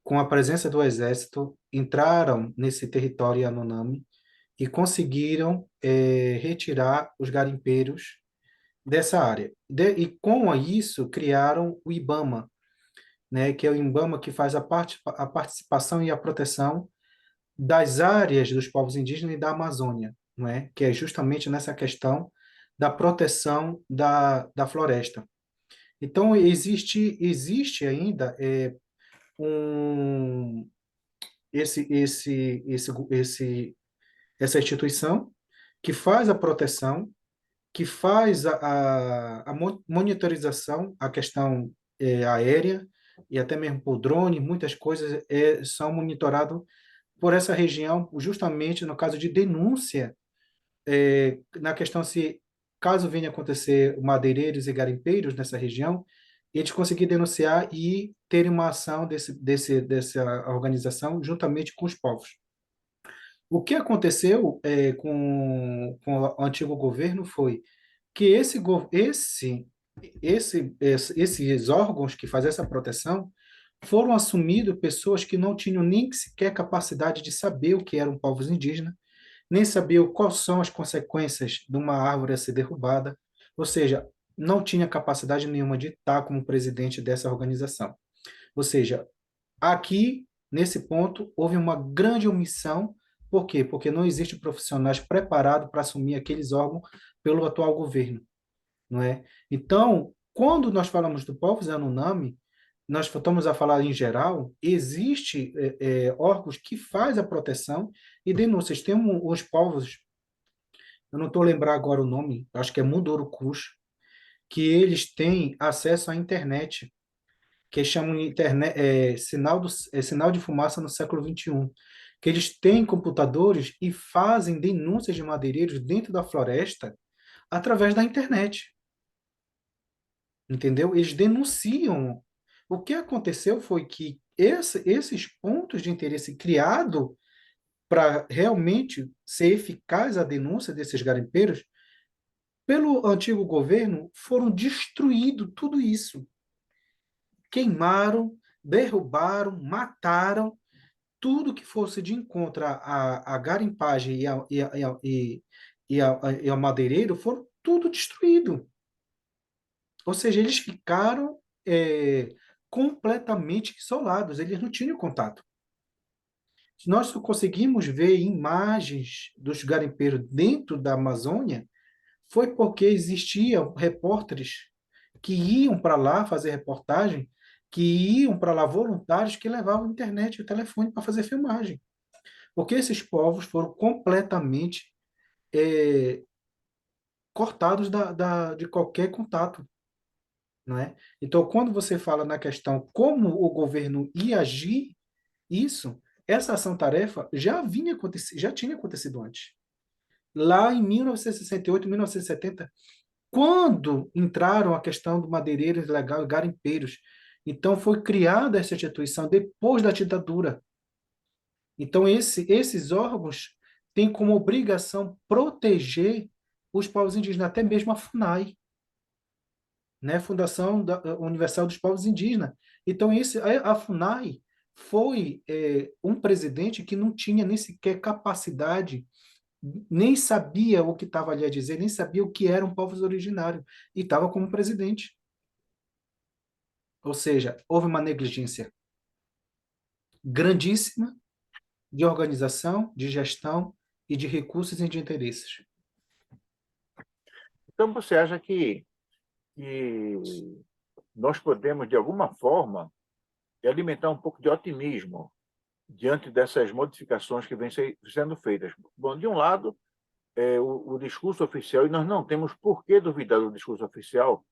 com a presença do exército, entraram nesse território Yanomami e conseguiram retirar os garimpeiros dessa área. E com isso criaram o IBAMA, né, que é o IBAMA que faz a participação e a proteção das áreas dos povos indígenas e da Amazônia, não é? Que é justamente nessa questão da proteção da floresta. Então, existe ainda um, esse, essa instituição que faz a proteção, que faz monitorização, a questão aérea, e até mesmo por drone, muitas coisas são monitoradas por essa região, justamente no caso de denúncia, na questão se, caso venha acontecer madeireiros e garimpeiros nessa região, eles conseguir denunciar e ter uma ação dessa organização juntamente com os povos. O que aconteceu com o antigo governo foi que esses órgãos que fazem essa proteção foram assumidos pessoas que não tinham nem sequer capacidade de saber o que eram povos indígenas, nem sabiam quais são as consequências de uma árvore a ser derrubada, ou seja, não tinha capacidade nenhuma de estar como presidente dessa organização. Ou seja, aqui, nesse ponto, houve uma grande omissão. Por quê? Porque não existem profissionais preparados para assumir aqueles órgãos pelo atual governo, não é? Então, quando nós falamos do povo Yanomami, nós estamos a falar em geral, existe órgãos que faz a proteção e denúncias. Tem os povos, eu não estou lembrando agora o nome, acho que é Mundurucus, que eles têm acesso à internet, que chamam de internet, sinal de fumaça no século XXI, que eles têm computadores e fazem denúncias de madeireiros dentro da floresta através da internet, entendeu? Eles denunciam. O que aconteceu foi que esses pontos de interesse criados para realmente ser eficaz a denúncia desses garimpeiros, pelo antigo governo, foram destruídos tudo isso. Queimaram, derrubaram, mataram tudo que fosse de encontro à garimpagem e ao madeireiro, foram tudo destruído. Ou seja, eles ficaram completamente isolados, eles não tinham contato. Nós só conseguimos ver imagens dos garimpeiros dentro da Amazônia foi porque existiam repórteres que iam para lá fazer reportagem, que iam para lá voluntários que levavam a internet e o telefone para fazer filmagem. Porque esses povos foram completamente é, cortados de qualquer contato, não é? Então, quando você fala na questão como o governo ia agir, isso, essa ação-tarefa já tinha acontecido antes. Lá em 1968, 1970, quando entraram a questão do madeireiros ilegal e garimpeiros. Então, foi criada essa instituição depois da ditadura. Então, esses órgãos têm como obrigação proteger os povos indígenas, até mesmo a FUNAI, né? Fundação Universal dos Povos Indígenas. Então, a FUNAI foi um presidente que não tinha nem sequer capacidade, nem sabia o que estava ali a dizer, nem sabia o que eram povos originários, e estava como presidente. Ou seja, houve uma negligência grandíssima de organização, de gestão e de recursos e de interesses. Então, você acha que nós podemos, de alguma forma, alimentar um pouco de otimismo diante dessas modificações que vêm sendo feitas? Bom, de um lado, o discurso oficial, e nós não temos por que duvidar do discurso oficial,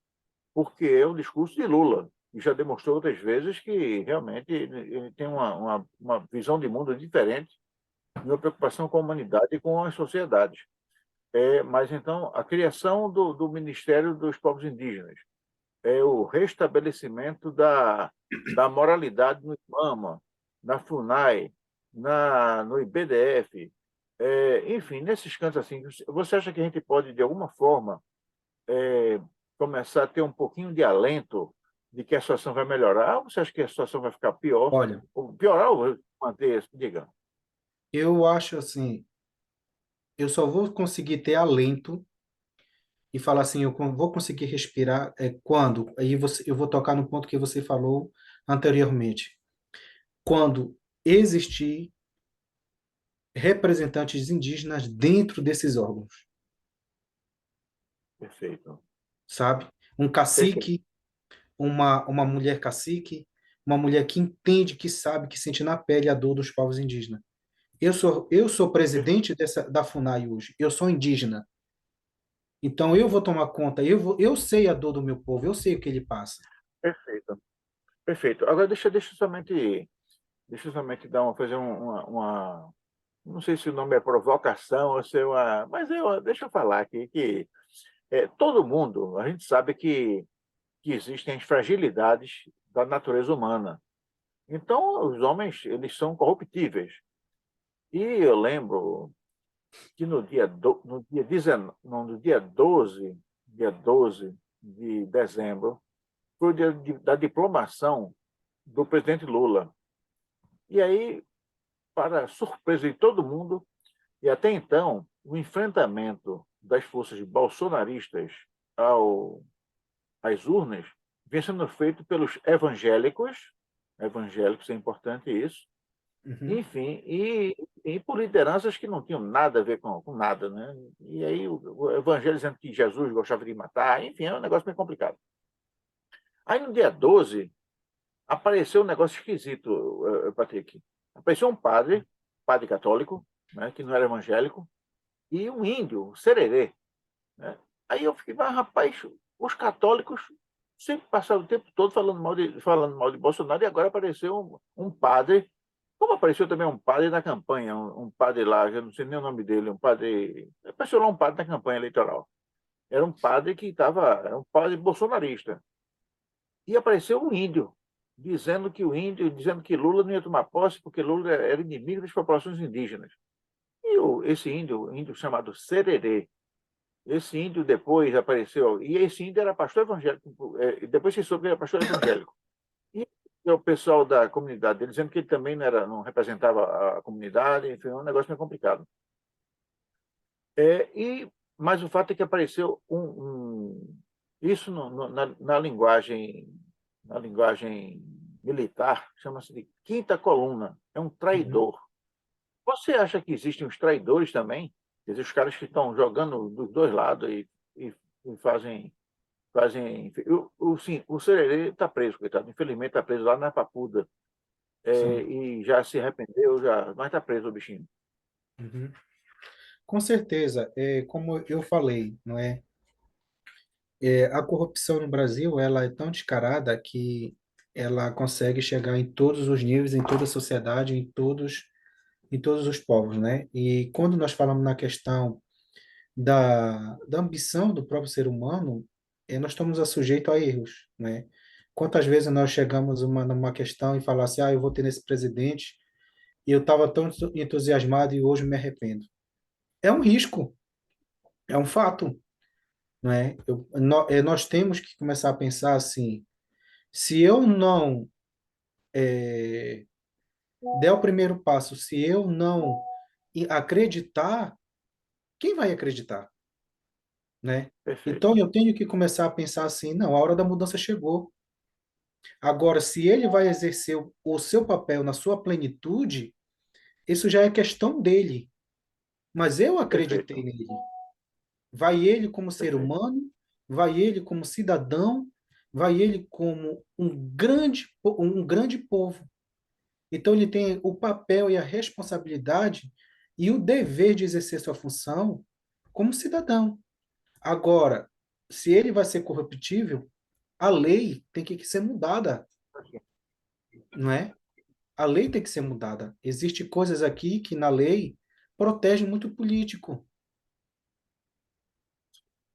porque é o discurso de Lula, e já demonstrou outras vezes que realmente ele tem uma visão de mundo diferente, uma preocupação com a humanidade e com as sociedades. Mas então, a criação do Ministério dos Povos Indígenas, o restabelecimento da moralidade no IBAMA, na FUNAI, no IBDF, Enfim, nesses cantos assim, você acha que a gente pode, de alguma forma, começar a ter um pouquinho de alento de que a situação vai melhorar? Ou você acha que a situação vai ficar pior? Olha, Ou piorar ou manter, diga. eu acho assim, eu só vou conseguir ter alento e falar assim, vou conseguir respirar quando? Eu vou tocar no ponto que você falou anteriormente. Quando existir representantes indígenas dentro desses órgãos, Perfeito. sabe? Um Perfeito. cacique, uma mulher cacique, uma mulher que entende, que sabe, que sente na pele a dor dos povos indígenas. Eu sou presidente da FUNAI hoje, eu sou indígena. Então eu vou tomar conta, eu sei a dor do meu povo, eu sei o que ele passa. Perfeito. Perfeito. Agora, deixa eu somente fazer não sei se o nome é provocação ou se é uma. Mas deixa eu falar aqui que todo mundo, a gente sabe que existem as fragilidades da natureza humana. Então, os homens, eles são corruptíveis. E eu lembro que no dia 19, não, no dia 12 de dezembro, foi o dia da diplomação do presidente Lula. E aí, para surpresa de todo mundo, e até então, o enfrentamento das forças bolsonaristas ao, às urnas vinha sendo feito pelos evangélicos é importante isso, Uhum. enfim, e por lideranças que não tinham nada a ver com nada, né? E aí o evangelho dizendo que Jesus gostava de matar, enfim, é um negócio bem complicado. Aí no dia 12 apareceu um negócio esquisito, Patrick. Apareceu um padre católico, né, que não era evangélico, e um índio, Sererê, né? Aí eu fiquei, mas rapaz, os católicos sempre passaram o tempo todo falando mal de Bolsonaro, e agora apareceu um padre, como apareceu também um padre na campanha, um padre lá, eu não sei nem o nome dele, apareceu lá um padre na campanha eleitoral. Era um padre era um padre bolsonarista. E apareceu um índio, dizendo que Lula não ia tomar posse porque Lula era inimigo das populações indígenas. E esse índio chamado Sererê, esse índio depois apareceu, e esse índio era pastor evangélico, depois se soube que era pastor evangélico. E o pessoal da comunidade dele dizendo que ele também não representava a comunidade, enfim, é um negócio meio complicado. Mas o fato é que apareceu isso na linguagem militar, chama-se de quinta coluna, é um Uhum. traidor. Você acha que existem os traidores também? Quer dizer, os caras que estão jogando dos dois lados e fazem. Sim, o Sererê está preso, coitado. Infelizmente está preso lá na Papuda. Sim. E já se arrependeu, mas está preso o bichinho. Uhum. Com certeza, como eu falei, não é? A corrupção no Brasil, ela é tão descarada que ela consegue chegar em todos os níveis, em toda a sociedade, em todos os povos, né? E quando nós falamos na questão da ambição do próprio ser humano, nós estamos sujeitos a erros, né? Quantas vezes nós chegamos numa questão e falamos assim, eu vou ter nesse presidente e eu estava tão entusiasmado e hoje me arrependo. É um risco, é um fato, não é? Nós temos que começar a pensar assim, se eu não der o primeiro passo, se eu não acreditar, quem vai acreditar, né? Então Perfeito, eu tenho que começar a pensar assim, não, a hora da mudança chegou. Agora, se ele vai exercer o seu papel na sua plenitude, isso já é questão dele. Mas eu acreditei perfeito, nele. Vai ele como ser perfeito, humano, vai ele como cidadão, vai ele como um grande povo. Então ele tem o papel e a responsabilidade e o dever de exercer sua função como cidadão. Agora, se ele vai ser corruptível, a lei tem que ser mudada, não é? A lei tem que ser mudada. Existem coisas aqui que na lei protegem muito o político.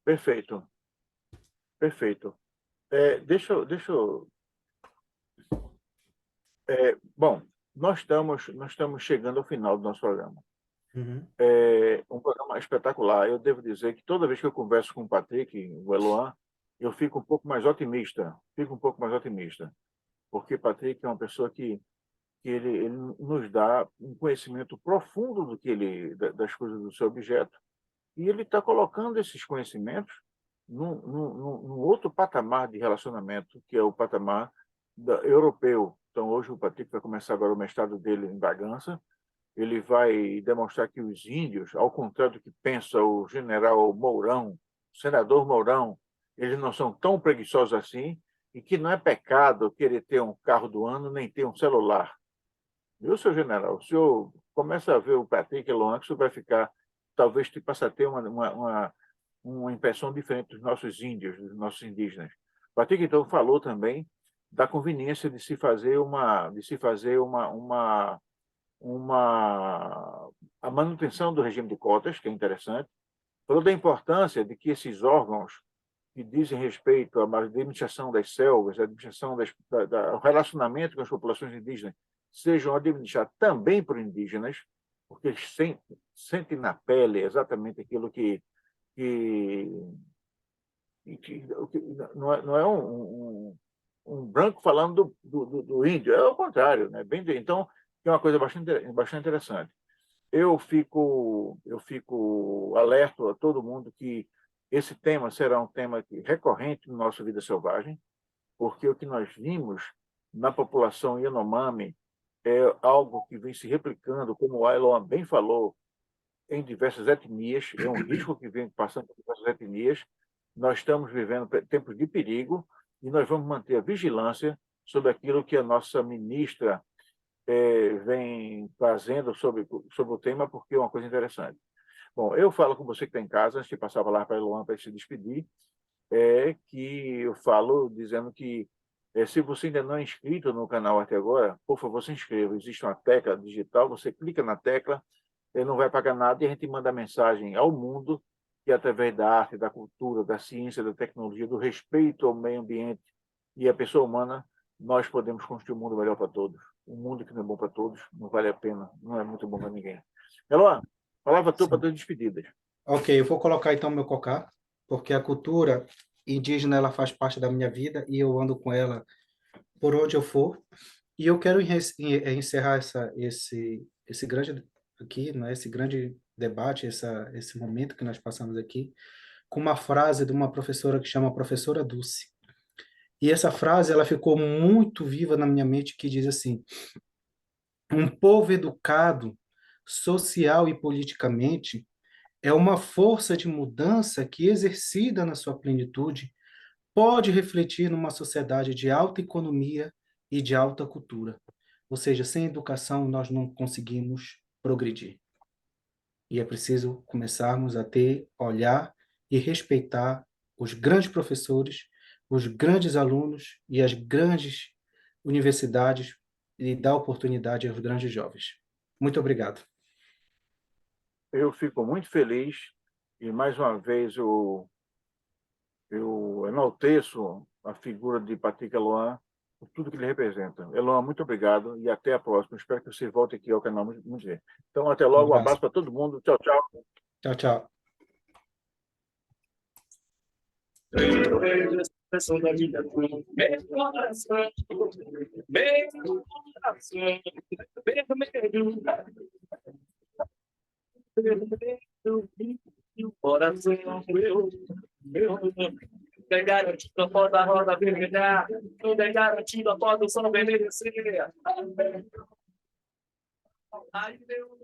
perfeito, perfeito. Deixa eu. Bom, nós estamos chegando ao final do nosso programa. Uhum. É um programa espetacular. Eu devo dizer que toda vez que eu converso com o Patrick, o Eloan, eu fico um pouco mais otimista. Fico um pouco mais otimista. Porque Patrick é uma pessoa que ele nos dá um conhecimento profundo do que das coisas do seu objeto, e ele está colocando esses conhecimentos num outro patamar de relacionamento, que é o patamar europeu. Então, hoje o Patrick vai começar agora o mestrado dele em Bragança. Ele vai demonstrar que os índios, ao contrário do que pensa o general Mourão, o senador Mourão, eles não são tão preguiçosos assim, e que não é pecado querer ter um carro do ano nem ter um celular. Viu, seu general? O senhor começa a ver o Patrick Eloan, que o senhor vai ficar, talvez te passe a ter uma impressão diferente dos nossos índios, dos nossos indígenas. O Patrick, então, falou também da conveniência de se fazer a manutenção do regime de cotas, que é interessante. Falou da importância de que esses órgãos que dizem respeito à administração das selvas, à administração ao relacionamento com as populações indígenas, sejam administrados também por indígenas, porque eles sentem na pele exatamente aquilo que, que não é um branco falando do índio, é o contrário, né? Então, é uma coisa bastante interessante. Eu fico alerta a todo mundo que esse tema será um tema recorrente no nosso Vida Selvagem, porque o que nós vimos na população Yanomami é algo que vem se replicando, como o Ailon bem falou, em diversas etnias, é um risco que vem passando por diversas etnias. Nós estamos vivendo tempos de perigo e nós vamos manter a vigilância sobre aquilo que a nossa ministra vem fazendo sobre o tema, porque é uma coisa interessante. Bom, eu falo com você que está em casa, antes de passar a palavra para a Eloan para se despedir, que eu falo dizendo que se você ainda não é inscrito no canal até agora, por favor, se inscreva. Existe uma tecla digital, você clica na tecla, não vai pagar nada e a gente manda mensagem ao mundo que através da arte, da cultura, da ciência, da tecnologia, do respeito ao meio ambiente e à pessoa humana, nós podemos construir um mundo melhor para todos. Um mundo que não é bom para todos, não vale a pena, não é muito bom para ninguém. Eloan, palavra tua para Sim. as despedidas. Ok, eu vou colocar então meu cocá, porque a cultura indígena ela faz parte da minha vida e eu ando com ela por onde eu for. E eu quero encerrar esse grande aqui, né, esse grande debate, esse momento que nós passamos aqui, com uma frase de uma professora que chama Professora Dulce. E essa frase ela ficou muito viva na minha mente, que diz assim: um povo educado, social e politicamente, é uma força de mudança que, exercida na sua plenitude, pode refletir numa sociedade de alta economia e de alta cultura. Ou seja, sem educação nós não conseguimos progredir. E é preciso começarmos a ter, olhar e respeitar os grandes professores, os grandes alunos e as grandes universidades e dar oportunidade aos grandes jovens. Muito obrigado. Eu fico muito feliz e, mais uma vez, eu enalteço a figura de Patrick Eloan por tudo que ele representa. Eloan, muito obrigado e até a próxima. Espero que você volte aqui ao canal muito ver. Então, até Um logo. Um abraço. abraço para todo mundo. Tchau, tchau. Tchau, tchau. Eu vejo a expressão da vida bem coração, bem coração, vermelho, vermelho, coração, meu, tem garantido a foto da roda vermelha, não tem garantido a foto do som vermelho, ai, meu